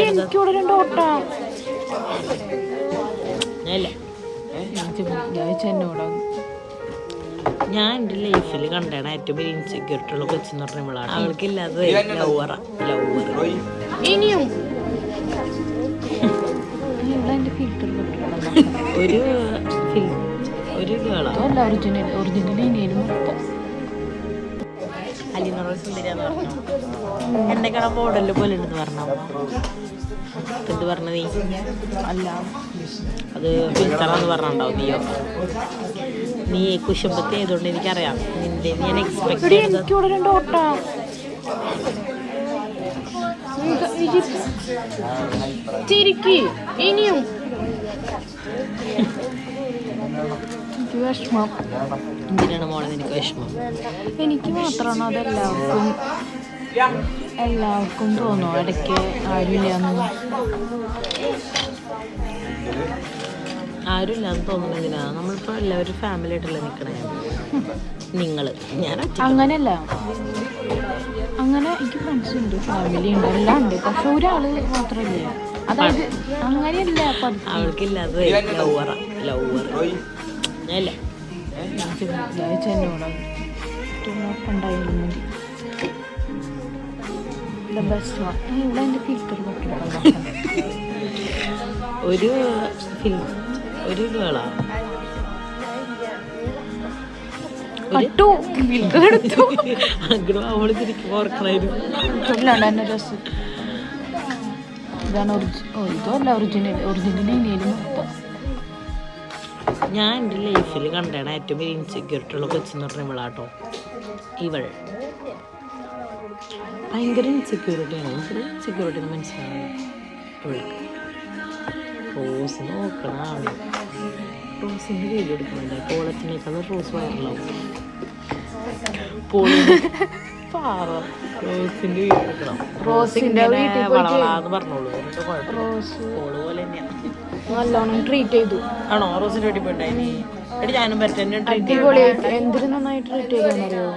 എനിക്കിവിടെ 2 ഓട്ട ഞാൻ എൻ്റെ ലൈഫിൽ കണ്ടാണ് ഏറ്റവും വലിയ ഇൻസെക്യൂരിറ്റി ഉള്ള കൊച്ചെന്ന് പറഞ്ഞ നമ്മളാണ്. അവൾക്കില്ലാതെ ഇനിയും ഒരു അലിനറ സുന്ദരിയാന്ന് പറഞ്ഞു. എന്നെ കാണാൻ മോഡല് പോലെ ഉണ്ടെന്ന് പറഞ്ഞു. എന്ത് പറഞ്ഞ നീ? അല്ല അത് ഫിൽറ്ററാന്ന് പറഞ്ഞിട്ടുണ്ടാവും. നീ കുശുമ്പത്തി ആയതുകൊണ്ട് എനിക്കറിയാം നിന്റെ ഞാൻ എക്സ്പെക്ട് എനിക്കിവിടെ 2 ഓട്ട ചിരിക്ക് ഇനിയും വിഷമം. എന്തിനാണ് മോളെ നിനക്ക് വിഷമം? എനിക്ക് മാത്രമാണോ അതെല്ലാവർക്കും തോന്നും ഇടയ്ക്ക് ആരുമില്ലാന്ന്? ആരുമില്ലാന്ന് തോന്നുന്നതിനാ നമ്മളിപ്പോൾ എല്ലാവരും ഫാമിലി ആയിട്ടല്ലേ നിൽക്കണേ. ഞാൻ അങ്ങനെയല്ല, അങ്ങനെ എനിക്ക് ഫ്രണ്ട്സ് ഉണ്ട്, ഫാമിലി ഉണ്ട്, എല്ലാം ഉണ്ട്. പക്ഷെ ഒരാള് മാത്രമല്ലേ, അതായത് അങ്ങനെയല്ല. അവൾക്കില്ലാതെ എന്നോട് ഉണ്ടായാലും മതി. ഇവിടെ എൻ്റെ ഫിൽറ്റർ ഒരു ഗേളാ അവള് തിരിക്കും ഓർക്കണായിരുന്നു. എന്നെ രസം ഇതാണ് ഇതല്ല ഒറിജിനൽ മൊത്തം. ഞാൻ എൻ്റെ ലൈഫിൽ കണ്ടാണ് ഏറ്റവും വലിയ ഇൻസെക്യൂരിറ്റി ഉള്ള കൊച്ചെന്ന് പറഞ്ഞ ഇവളാട്ടോ. ഇവൾ ഭയങ്കര ഇൻസെക്യൂരിറ്റിയാണ്. ഇൻസെക്യൂരിറ്റി എന്ന് മനസ്സിലാവുന്നു ഇവൾക്ക്. റോസ് നോക്കണം, റോസിൻ്റെ കയ്യിൽ കൊടുക്കുന്നുണ്ട്. പോളത്തിനേക്കാൾ റോസ് വൈറലാവും. റോസിൻ്റെ വീട് എടുക്കണം. റോസിൻ്റെ വളവളാന്ന് പറഞ്ഞോളൂ. പോള് പോലെ തന്നെയാണ്. നല്ലോണം ട്രീറ്റ് ചെയ്തു. ആണോ? റോസിൻ്റെ വീട്ടിൽ പോയിട്ടായി നീ? എടി ഞാനും പറ്റും. എന്തിനു നന്നായി ട്രീറ്റ് ചെയ്താണെന്നറിയോ?